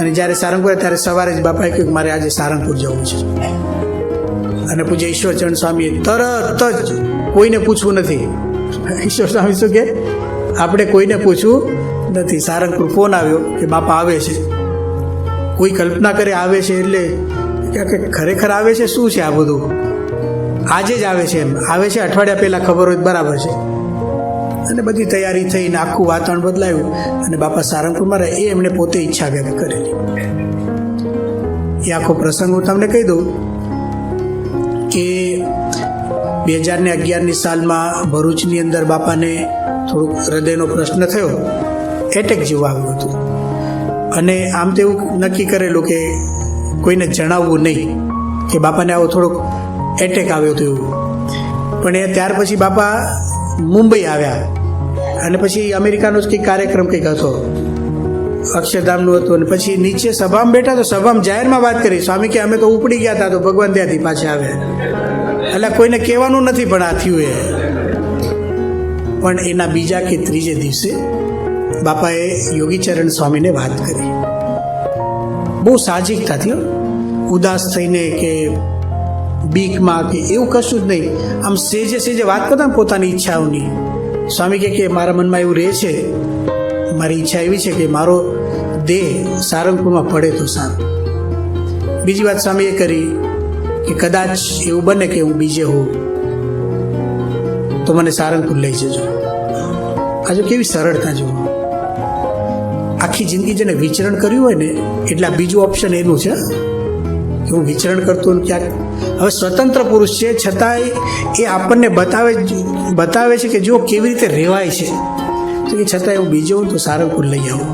અને જ્યારે સારંગપુર ત્યારે સવારે જ બાપાએ કહ્યું કે મારે આજે સારંગપુર જવું છે. અને પૂજ્ય ઈશ્વરચંદ સ્વામીએ તરત જ કોઈને પૂછવું નથી. ઈશ્વર સ્વામી શું કે આપણે કોઈને પૂછવું નથી. સારંગપુર ફોન આવ્યો કે બાપા આવે છે. કોઈ કલ્પના કરે આવે છે એટલે કે ખરેખર આવે છે શું છે આ બધું, આજે જ આવે છે એમ આવે છે, અઠવાડિયા પહેલાં ખબર હોય બરાબર છે. અને બધી તૈયારી થઈને આખું વાતાવરણ બદલાયું અને બાપા સારંગપુરમાં રહે એ એમણે પોતે ઈચ્છા વ્યક્ત કરેલી. એ આખો પ્રસંગ હું તમને કહી દઉં કે 2011ની સાલમાં ભરૂચની અંદર બાપાને થોડુંક હૃદયનો પ્રશ્ન થયો, એટેક જેવું આવ્યું હતું. અને આમ તો એવું નક્કી કરેલું કે કોઈને જણાવવું નહીં કે બાપાને આવો થોડોક એટેક આવ્યો હતો એવું. પણ એ ત્યાર પછી બાપા મુંબઈ આવ્યા અને પછી અમેરિકાનો જ કંઈક કાર્યક્રમ કંઈક હતો, અક્ષરધામનું હતું. અને પછી નીચે સભામાં બેઠા તો સભામાં જાહેરમાં વાત કરી. સ્વામી કે અમે તો ઉપડી ગયા હતા તો ભગવાન ત્યાંથી પાછા આવ્યા. એટલે કોઈને કહેવાનું નથી પણ આ થયું એ. પણ એના બીજા કે ત્રીજે દિવસે બાપાએ યોગીચરણ સ્વામીને વાત કરી, બહુ સાહજિકતાથી, ઉદાસ થઈને કે બીકમાં કે એવું કશું જ નહીં, આમ સેજે સેજે વાત કરતા ને પોતાની ઈચ્છાઓની. સ્વામી કે મારા મનમાં એવું રહે છે, મારી ઈચ્છા એવી છે કે મારો દેહ સારંગપુરમાં પડે તો સારું. બીજી વાત સ્વામીએ કરી કે કદાચ એવું બને કે હું બીજે હોઉં તો મને સારંગપુર લઈ જજો. આજે કેવી સરળતા જુઓ. આખી જિંદગી જેને વિચરણ કર્યું હોય ને એટલે આ બીજું ઓપ્શન એનું છે કે હું વિચરણ કરતો ક્યાંક. હવે સ્વતંત્ર પુરુષ છે છતાંય એ આપણને બતાવે છે કે જો કેવી રીતે રહેવાય છે. તો કે છતાંય હું બીજો હું તો સારંગપુર લઈ આવું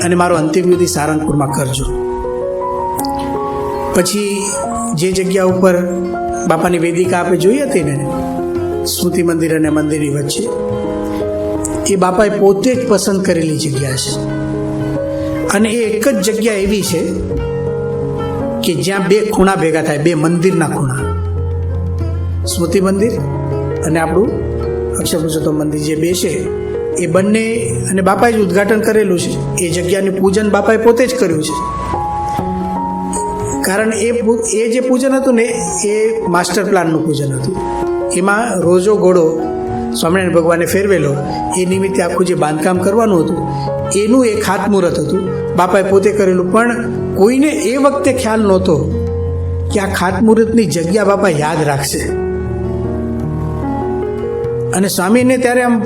અને મારો અંતિમ વિધિ સારંગપુરમાં કરજો. પછી જે જગ્યા ઉપર બાપાની વેદિકા આપણે જોઈ હતી ને, સ્મૃતિ મંદિર અને મંદિરની વચ્ચે, એ બાપાએ પોતે જ પસંદ કરેલી જગ્યા છે. અને એ એક જ જગ્યા એવી છે કે જ્યાં બે ખૂણા ભેગા થાય, બે મંદિરના ખૂણા, સ્મૃતિ મંદિર અને આપણું અક્ષર પુરુષોત્તમ મંદિર જે બે છે એ બંને, અને બાપાએ જ ઉદ્ઘાટન કરેલું છે. એ જગ્યાનું પૂજન બાપાએ પોતે જ કર્યું છે. કારણ એ જે પૂજન હતું ને એ માસ્ટર પ્લાનનું પૂજન હતું. એમાં રોજો ઘોડો સ્વામિનારાયણ ભગવાને ફેરવેલો એ નિમિત્તે આખું જે બાંધકામ કરવાનું હતું એનું એક ખાતમુહૂર્ત હતું, બાપાએ પોતે કરેલું. પણ કોઈને એ વખતે ખ્યાલ નહોતો કે આ ખાતમુહૂર્તની જગ્યા બાપા યાદ રાખશે. અને સ્વામીને ત્યારે આમ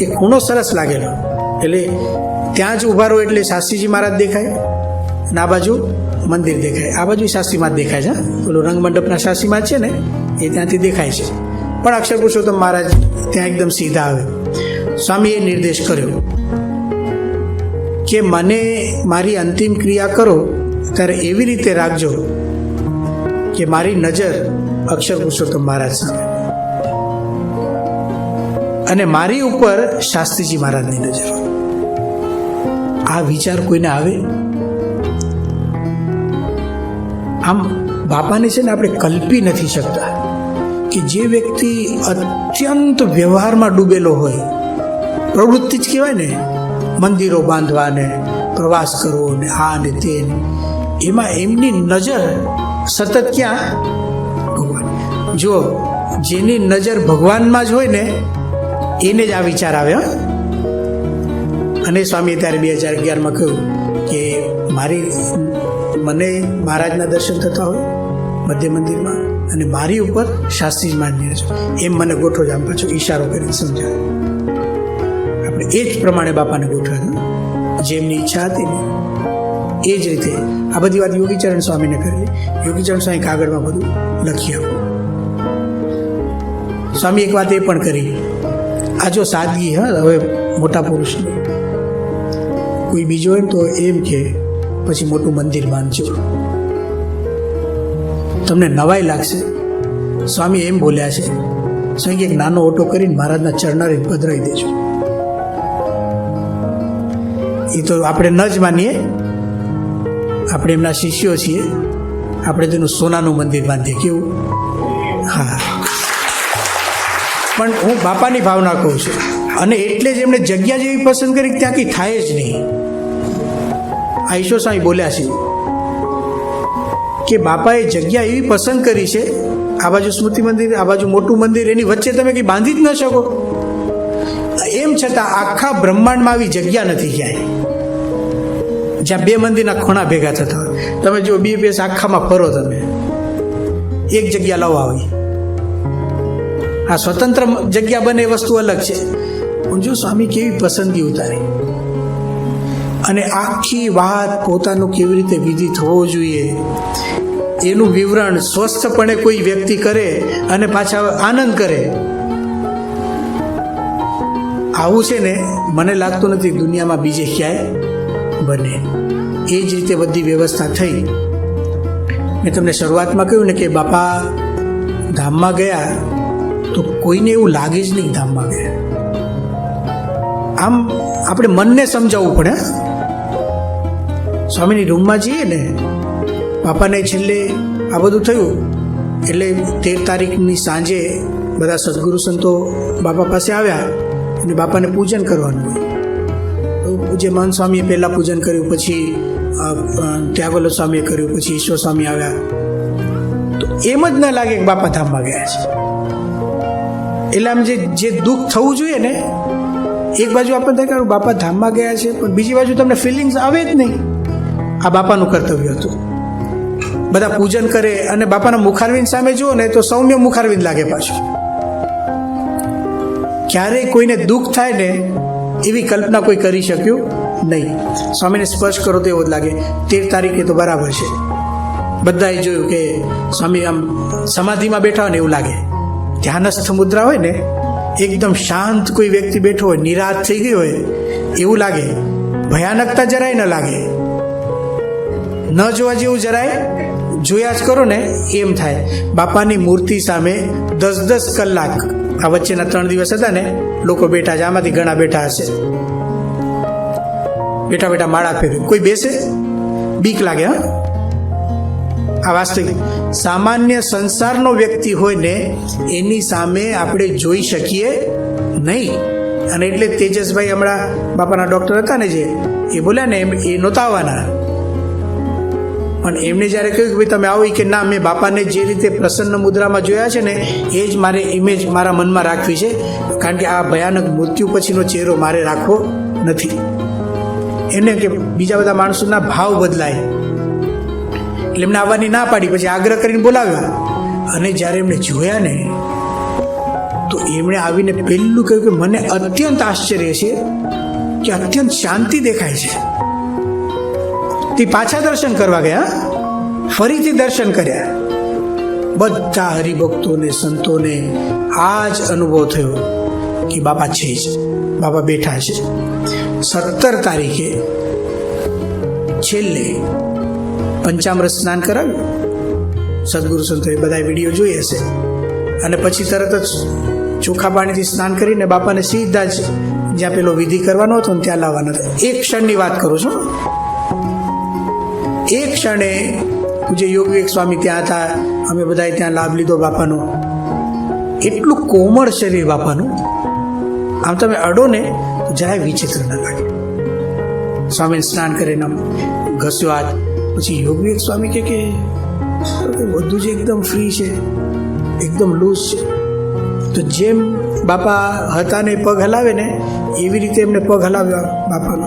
એ ખૂણો સરસ લાગેલો, એટલે ત્યાં જ ઊભા રહો એટલે શાસ્ત્રીજી મહારાજ દેખાય અને આ બાજુ મંદિર દેખાય, આ બાજુ શાસ્ત્રીમાં જ દેખાય છે. પેલું રંગમંડપના શાસ્ત્રીમાં જ છે ને એ ત્યાંથી દેખાય છે. પણ અક્ષર પુરુષોત્તમ મહારાજ ત્યાં એકદમ સીધા આવે. સ્વામીએ નિર્દેશ કર્યો કે મને મારી અંતિમ ક્રિયા કરો ત્યારે એવી રીતે રાખજો કે મારી નજર અક્ષર પુરુષોત્તમ મહારાજ સામે અને મારી ઉપર શાસ્ત્રીજી મહારાજની નજર. આ વિચાર કોઈને આવે? આમ બાપાને છે ને આપણે કલ્પી નથી શકતા કે જે વ્યક્તિ અત્યંત વ્યવહારમાં ડૂબેલો હોય, પ્રવૃત્તિ જ કહેવાય ને, મંદિરો બાંધવા ને પ્રવાસ કરવો ને આ ને તે, એમાં એમની નજર સતત ક્યાં? ભગવાન. જો જેની નજર ભગવાનમાં જ હોય ને એને જ આ વિચાર આવે. અને સ્વામીએ ત્યારે 2011માં કહ્યું કે મને મહારાજના દર્શન થતા હોય મધ્ય મંદિરમાં અને મારી ઉપર શાસ્ત્રીજી મહારાજ એમ મને ગોઠવો. આમ પાછો ઈશારો કરીને સમજાવે. આપણે એ જ પ્રમાણે બાપાને ગોઠવ્યા, જેમની ઈચ્છા હતી ને એ જ રીતે. આ બધી વાત યોગીચરણ સ્વામીને કરી. યોગીચરણ સ્વામી કાગળમાં બધું લખી આપ્યું. સ્વામી એક વાત એ પણ કરી, આ જો સાદગી, હવે મોટા પુરુષની, કોઈ બીજો હોય તો એમ કે પછી મોટું મંદિર બાંધજો, તમને નવાઈ લાગશે. સ્વામી એમ બોલ્યા છે, સ્વામી એક નાનો ઓટો કરીને મહારાજના ચરણારે પધરાવી દેજો. એ તો આપણે ન જ માનીએ, આપણે એમના શિષ્યો છીએ, આપણે તેનું સોનાનું મંદિર બાંધીએ. કેવું? હા. પણ હું બાપાની ભાવના કહું છું અને એટલે જ એમણે જગ્યા જેવી પસંદ કરી ત્યાં કંઈ થાય જ નહીં. આ ઈશ્વર સ્વામી બોલ્યા છે કે બાપાએ જગ્યા એવી પસંદ કરી છે, આ બાજુ સ્મૃતિ મંદિર, આ બાજુ મોટું મંદિર, એની વચ્ચે તમે કંઈ બાંધી જ ન શકો. એમ છતાં આખા બ્રહ્માંડમાં આવી જગ્યા નથી ક્યાંય જ્યાં બે મંદિરના ખૂણા ભેગા થતા હોય. તમે જો બે આખામાં ફરો, તમે એક જગ્યા લાવો આવી. આ સ્વતંત્ર જગ્યા બને વસ્તુ અલગ છે, પણ જો સ્વામી કેવી પસંદગી ઉતારી, અને આખી વાત પોતાનું કેવી રીતે વિધિ થવો જોઈએ એનું વિવરણ સ્વસ્થપણે કોઈ વ્યક્તિ કરે અને પાછા આનંદ કરે. આવું છે ને, મને લાગતું નથી દુનિયામાં બીજે ક્યાંય બને. એ જ રીતે બધી વ્યવસ્થા થઈ. મેં તમને શરૂઆતમાં કહ્યું ને કે બાપા ધામમાં ગયા તો કોઈને એવું લાગે જ નહીં ધામમાં ગયા. આમ આપણે મનને સમજાવવું પડે. સ્વામીની રૂમમાં જઈએ ને, બાપાને છેલ્લે આ બધું થયું એટલે 13 તારીખની સાંજે બધા સદગુરુ સંતો બાપા પાસે આવ્યા અને બાપાને પૂજન કરવાનું હોય. પૂજ્ય મહંત સ્વામીએ પહેલાં પૂજન કર્યું, પછી ત્યાગોલ સ્વામીએ કર્યું, પછી ઈશ્વર સ્વામી આવ્યા. તો એમ જ ન લાગે કે બાપા ધામમાં ગયા છે. એટલે આમ જે દુઃખ થવું જોઈએ ને, એક બાજુ આપણને થાય કે બાપા ધામમાં ગયા છે, પણ બીજી બાજુ તમને ફિલિંગ્સ આવે જ નહીં. આ બાપાનું કર્તવ્ય હતું. બધા પૂજન કરે અને બાપાના મુખારવિંદ સામે જુઓ ને તો સૌમ્ય મુખારવિંદ લાગે પાછું. ક્યારેય કોઈને દુઃખ થાય ને એવી કલ્પના કોઈ કરી શક્યું નહીં. સ્વામીને સ્પર્શ કરો તો એવો જ લાગે. 13 તારીખે તો બરાબર છે, બધાએ જોયું કે સ્વામી આમ સમાધિમાં બેઠા હોય ને એવું લાગે. ધ્યાનસ્થ મુદ્રા હોય ને, એકદમ શાંત કોઈ વ્યક્તિ બેઠો હોય, નિરાશ થઈ ગઈ હોય એવું લાગે. ભયાનકતા જરાય ન લાગે, ન જોવા જેવું જરાય જોયા જ કરો ને એમ થાય. બાપાની મૂર્તિ સામે 10-10 કલાક આ વચ્ચેના 3 દિવસ હતા ને, લોકો બેઠા છે. આમાંથી ઘણા બેઠા હશે, બેઠા બેઠા માળા ફેરવે. કોઈ બેસે બીક લાગે. હા, આ વાસ્તવિક સામાન્ય સંસારનો વ્યક્તિ હોય ને એની સામે આપણે જોઈ શકીએ નહીં. અને એટલે તેજસભાઈ હમણાં બાપાના ડૉક્ટર હતા ને, જે એ બોલ્યા ને એ નહોતા આવવાના, પણ એમને જ્યારે કહ્યું કે ભાઈ તમે આવો, કે ના, મેં બાપાને જે રીતે પ્રસન્ન મુદ્રામાં જોયા છે ને એ જ મારે ઇમેજ મારા મનમાં રાખવી છે, કારણ કે આ ભયાનક મૃત્યુ પછીનો ચહેરો મારે રાખવો નથી. એને કે બીજા બધા માણસોના ભાવ બદલાય એટલે એમને આવવાની ના પાડી, પછી આગ્રહ કરીને બોલાવ્યા. અને જ્યારે એમણે જોયા ને તો એમણે આવીને પહેલું કહ્યું કે મને અત્યંત આશ્ચર્ય છે કે અત્યંત શાંતિ દેખાય છે. તે પાછા દર્શન કરવા ગયા, ફરીથી દર્શન કર્યા. બધા હરિભક્તોને સંતોને આ જ અનુભવ થયો કે બાપા છે જ, બાપા બેઠા છે. 17 તારીખે છેલ્લે પંચામૃત સ્નાન કરાવ્યું સદગુરુ સંતોએ, બધા વિડીયો જોઈ હશે. અને પછી તરત જ ચોખ્ખા પાણીથી સ્નાન કરીને બાપાને સીધા જ જ્યાં પેલો વિધિ કરવાનો હતો ને ત્યાં લાવવાનો હતો. એક ક્ષણની વાત કરું છું. એક ક્ષણે પૂજ્ય યોગ વિવેક સ્વામી ત્યાં હતા, અમે બધાએ ત્યાં લાભ લીધો બાપાનો. એટલું કોમળ શરીર બાપાનું, આમ તમે અડો ને તો જરાય વિચિત્ર ન લાગે. સ્વામીને સ્નાન કરીને ઘસ્યો હાથ. પછી યોગ વિવેક સ્વામી કે બધું જ એકદમ ફ્રી છે, એકદમ લૂઝ છે. તો જેમ બાપા હતા ને પગ હલાવે ને એવી રીતે એમને પગ હલાવ્યો બાપાનો.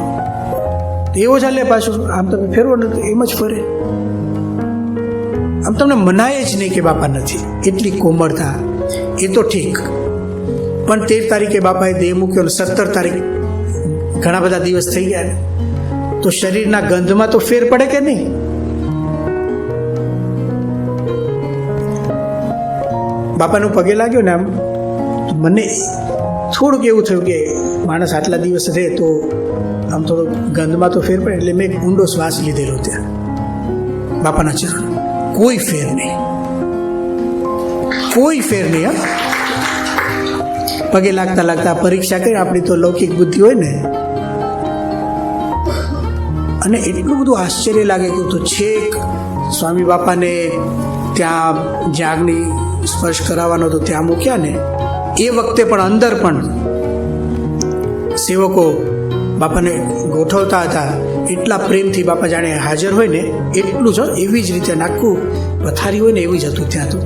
એવો ચાલે પાછું, આમ તમે ફેરવો ને તો એમ જ ફરે. આમ તમને મનાય જ નહીં કે બાપા નથી, એટલી કોમળતા. એ તો ઠીક, પણ 13 તારીખે બાપાએ દેહ મૂક્યો ને 17 તારીખ ઘણા બધા દિવસ થઈ ગયા ને, તો શરીરના ગંધમાં તો ફેર પડે કે નહીં? બાપાનું પગે લાગ્યો ને આમ, મને થોડુંક એવું થયું કે માણસ આટલા દિવસ રહે તો આમ થોડો ગંધમાં તો ફેર પડે. એટલે મેં ઊંડો શ્વાસ લીધેલો ત્યાં બાપાના ચરણ. કોઈ ફેર નહીં, કોઈ ફેર નહીં. હા, પગે લાગતા લાગતા પરીક્ષા કરી. આપણી તો લૌકિક બુદ્ધિ હોય ને, અને એટલું બધું આશ્ચર્ય લાગે કે તો છેક સ્વામી બાપાને ત્યાં જ્યાં અગ્નિ સ્પર્શ કરાવવાનો હતો ત્યાં મૂક્યા ને, એ વખતે પણ અંદર પણ સેવકો બાપાને ગોઠવતા હતા. એટલા પ્રેમથી બાપા જાણે હાજર હોય ને એટલું જ, એવી જ રીતે આખું પથારી હોય ને એવી જ હતું ત્યાં તો.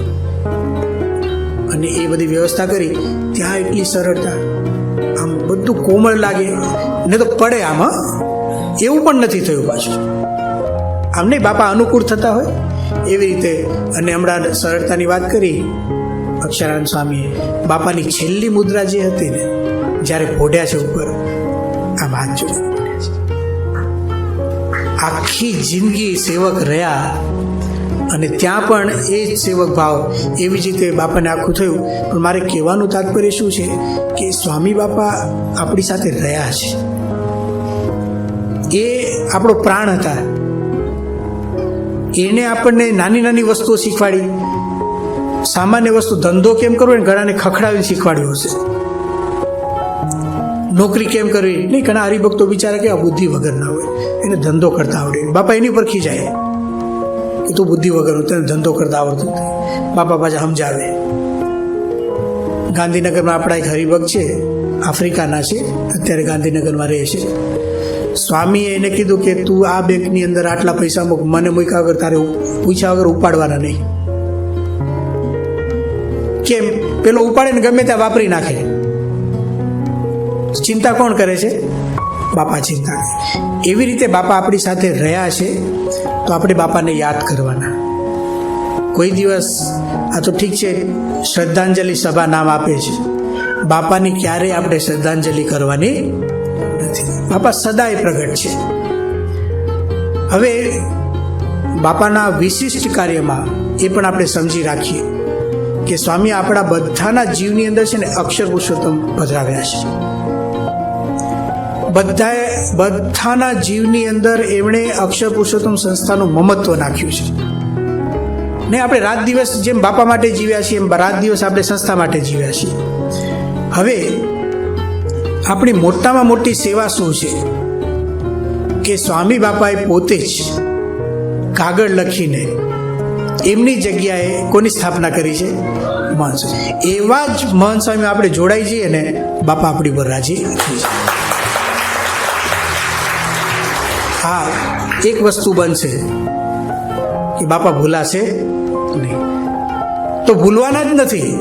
અને એ બધી વ્યવસ્થા કરી ત્યાં એટલી સરળતા, આમ બધું કોમળ લાગે ને તો પડે આમ, એવું પણ નથી થયું પાછું. આમ નહીં બાપા અનુકૂળ થતા હોય એવી રીતે. અને હમણાં સરળતાની વાત કરી અક્ષરાનંદ સ્વામીએ, બાપાની છેલ્લી મુદ્રા જે હતી ને, જ્યારે પોઢ્યા છે ઉપર, આમ હાથ જોડે આખી જિંદગી સેવક રહ્યા અને ત્યાં પણ એ જ સેવક ભાવ એવી જ રીતે બાપાને આખું થયું. પણ મારે કહેવાનું તાત્પર્ય શું છે કે સ્વામી બાપા આપણી સાથે રહ્યા છે, એ આપણો પ્રાણ હતા. એને આપણને નાની નાની વસ્તુઓ શીખવાડી. સામાન્ય વસ્તુ ધંધો કેમ કરવો ને ઘણાને ખખડાવીને શીખવાડ્યો હશે. નોકરી કેમ કરવી નહીં, ઘણા હરિભક્તો બિચારા કેવા બુદ્ધિ વગર ના હોય, એને ધંધો કરતા આવડે. બાપા એની પર ખીજાય કે તું બુદ્ધિ વગર, તને ધંધો કરતા આવડતું નથી. બાપા પાછા સમજાવે. ગાંધીનગરમાં આપણા એક હરિભક્ત છે, આફ્રિકાના છે, અત્યારે ગાંધીનગરમાં રહે છે. સ્વામીએ એને કીધું કે તું આ બેંકની અંદર આટલા પૈસા મૂક, મને મૂક્યા વગર, તારે પૂછ્યા વગર ઉપાડવાના નહીં. કેમ? પેલો ઉપાડે ને ગમે ત્યાં વાપરી નાખે. ચિંતા કોણ કરે છે? બાપા ચિંતા કરે. એવી રીતે બાપા આપણી સાથે રહ્યા છે, તો આપણે બાપાને યાદ કરવાના. કોઈ દિવસ આ તો ઠીક છે શ્રદ્ધાંજલિ સભા નામ આપે છે, બાપાની ક્યારેય આપણે શ્રદ્ધાંજલિ કરવાની નથી. બાપા સદાય પ્રગટ છે. હવે બાપાના વિશિષ્ટ કાર્યમાં એ પણ આપણે સમજી રાખીએ કે સ્વામી આપણા બધાના જીવની અંદર છે ને અક્ષર પુરુષોત્તમ પધરાવ્યા છે. બધાના જીવની અંદર એમણે અક્ષર પુરુષોત્તમ સંસ્થાનું મમત્વ નાખ્યું છે. ને આપણે રાત દિવસ જેમ બાપા માટે જીવ્યા છીએ એમ રાત દિવસ આપણે સંસ્થા માટે જીવ્યા છીએ. હવે આપણી મોટામાં મોટી સેવા શું છે કે સ્વામી બાપાએ પોતે જ કાગળ લખીને એમની જગ્યાએ કોની સ્થાપના કરી છે? મહંત સ્વામી. એવા જ મહંત સ્વામી આપણે જોડાઈ જઈએ ને, બાપા આપણી પર રાજી થઈ જાય. હા, એક વસ્તુ બનશે કે બાપા ભૂલાશે નહીં, તો ભૂલવાના જ નથી.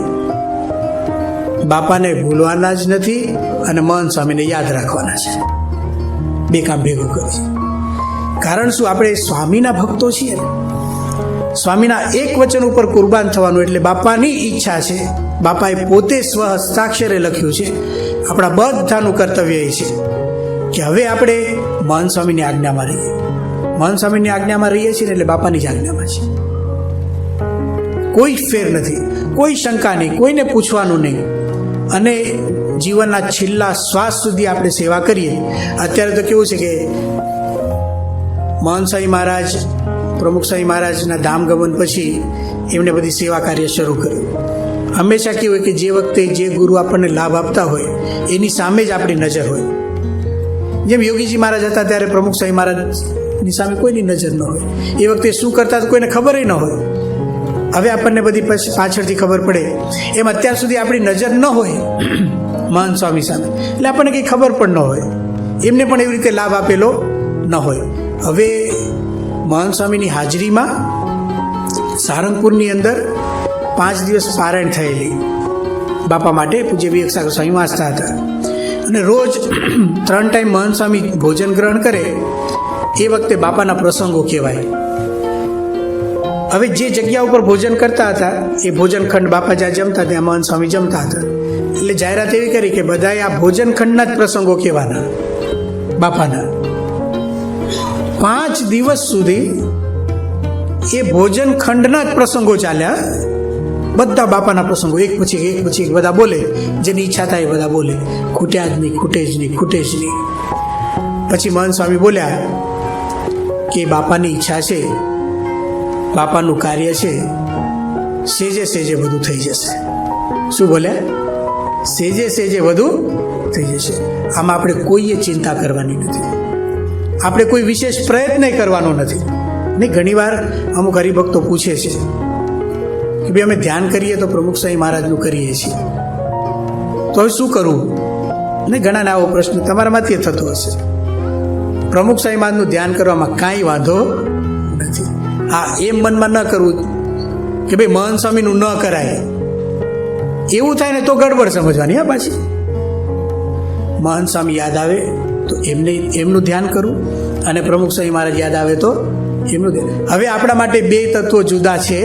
બાપાને ભૂલવાના જ નથી અને મહંત સ્વામીને યાદ રાખવાના છે. બે કામ ભેગું કરીએ. કારણ શું? આપણે સ્વામીના ભક્તો છીએ. સ્વામીના એક વચન ઉપર કુરબાન થવાનું, એટલે બાપાની ઈચ્છા છે. બાપાએ પોતે સ્વ હસ્તાક્ષરે લખ્યું છે. આપણા બધાનું કર્તવ્ય એ છે કે હવે આપણે મહંત સ્વામીની આજ્ઞામાં રહીએ. મહંત સ્વામીની આજ્ઞામાં રહીએ છીએ એટલે બાપાની જ આજ્ઞામાં છે. કોઈ ફેર નથી, કોઈ શંકા નહીં, કોઈને પૂછવાનું નહીં. અને જીવનના છેલ્લા શ્વાસ સુધી આપણે સેવા કરીએ. અત્યારે તો કેવું છે કે મહંત સ્વામી મહારાજ, પ્રમુખ સ્વામી મહારાજના ધામગમન પછી એમણે બધી સેવા કાર્ય શરૂ કર્યું. હંમેશા કેવું હોય કે જે વખતે જે ગુરુ આપણને લાભ આપતા હોય એની સામે જ આપણી નજર હોય. જેમ યોગીજી મહારાજ હતા ત્યારે પ્રમુખ સ્વામી મહારાજની સામે કોઈની નજર ન હોય. એ વખતે શું કરતા કોઈને ખબર ન હોય. હવે આપણને બધી પાછળથી ખબર પડે. એમ અત્યાર સુધી આપણી નજર ન હોય મહંત સ્વામી સામે, એટલે આપણને કંઈ ખબર પણ ન હોય. એમને પણ એવી રીતે લાભ આપેલો ન હોય. હવે મહંત સ્વામીની હાજરીમાં સારંગપુરની અંદર 5 દિવસ પારાયણ થયેલી બાપા માટે. પૂજ્ય વિવેક સાગર સ્વામી વાંચતા હતા અને રોજ 3 ટાઈમ મહંત સ્વામી ભોજન ગ્રહણ કરે એ વખતે બાપાના પ્રસંગો કહેવાય. હવે જે જગ્યા ઉપર ભોજન કરતા હતા એ ભોજન ખંડ બાપા જ્યાં જમતા ત્યાં મહંત સ્વામી જમતા હતા. એટલે જાહેરાત એવી કરી કે બધાએ આ ભોજન ખંડના જ પ્રસંગો કહેવાના બાપાના. 5 દિવસ સુધી એ ભોજન ખંડના જ પ્રસંગો ચાલ્યા. બધા બાપાના પ્રસંગો એક પછી એક બધા બોલે, જેની ઈચ્છા થાય એ બધા બોલે. ખૂટ્યા જ નહીં, ખૂટે જ નહીં, ખૂટે જ નહીં. પછી મહંત સ્વામી બોલ્યા કે બાપાની ઈચ્છા છે, બાપાનું કાર્ય છે, સેજે સેજે બધું થઈ જશે. શું બોલ્યા? સેજે સેજે બધું થઈ જશે. આમાં આપણે કોઈએ ચિંતા કરવાની નથી. આપણે કોઈ વિશેષ પ્રયત્ન કરવાનો નથી. નહીં, ઘણીવાર અમુક હરિભક્તો પૂછે છે કે ભાઈ અમે ધ્યાન કરીએ તો પ્રમુખ સ્વામી મહારાજનું કરીએ છીએ, તો હવે શું કરવું? ને ઘણાને આવો પ્રશ્ન તમારામાંથી થતો હશે પ્રમુખ સ્વામી મહારાજનું ધ્યાન કરવામાં કાંઈ વાંધો નથી. હા, એમ મનમાં ન કરવું કે ભાઈ મહંત સ્વામીનું ન કરાય, એવું થાય ને તો ગડબડ સમજવાની. હા, પાછી મહંત સ્વામી યાદ આવે તો એમનું ધ્યાન કરવું, અને પ્રમુખ સ્વામી મહારાજ યાદ આવે તો એમનું ધ્યાન. હવે આપણા માટે બે તત્વો જુદા છે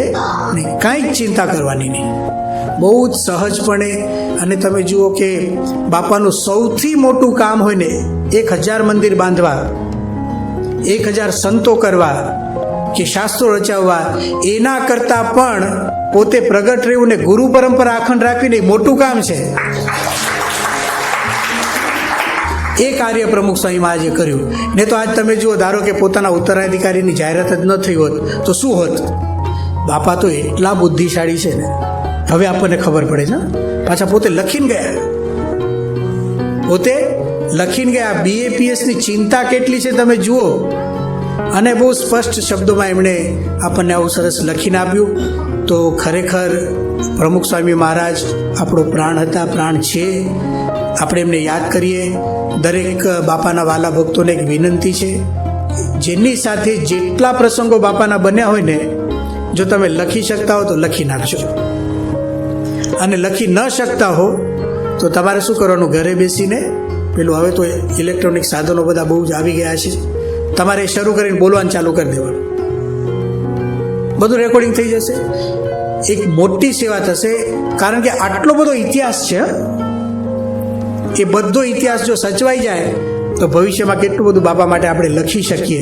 નહીં, કાંઈ જ ચિંતા કરવાની નહીં. બહુ જ સહજપણે. અને તમે જુઓ કે બાપાનું સૌથી મોટું કામ હોય ને 1000 મંદિર બાંધવા, 1000 સંતો કરવા કે શાસ્ત્રો રચાવવા, એના કરતાં પણ પોતે પ્રગટ રહેવું ને ગુરુ પરંપરા અખંડ રાખવીને મોટું કામ છે. એ કાર્ય પ્રમુખ સ્વામી મહારાજે કર્યું. ને તો આજ તમે જુઓ, ધારો કે પોતાના ઉત્તરાધિકારીની જાહેરાત જ ન થઈ હોત તો શું હોત? બાપા તો એટલા બુદ્ધિશાળી છે ને, હવે આપણને ખબર પડે છે. પાછા પોતે લખીને ગયા, BAPSની ચિંતા કેટલી છે તમે જુઓ. અને બહુ સ્પષ્ટ શબ્દોમાં એમણે આપણને આવું સરસ લખીને આપ્યું. તો ખરેખર પ્રમુખ સ્વામી મહારાજ આપણો પ્રાણ હતા, પ્રાણ છે. આપણે એમને યાદ કરીએ. દરેક બાપાના વાલા ભક્તોને એક વિનંતી છે, જેની સાથે જેટલા પ્રસંગો બાપાના બન્યા હોય ને, જો તમે લખી શકતા હો તો લખી નાખજો, અને લખી ન શકતા હો તો તમારે શું કરવાનું, ઘરે બેસીને પેલું, હવે તો ઇલેક્ટ્રોનિક સાધનો બધા બહુ જ આવી ગયા છે, તમારે શરૂ કરીને બોલવાનું ચાલુ કરી દેવાનું, બધું રેકોર્ડિંગ થઈ જશે. એક મોટી સેવા થશે. કારણ કે આટલો બધો ઇતિહાસ છે, એ બધો ઇતિહાસ જો સચવાઈ જાય તો ભવિષ્યમાં કેટલું બધું બાપા માટે આપણે લખી શકીએ.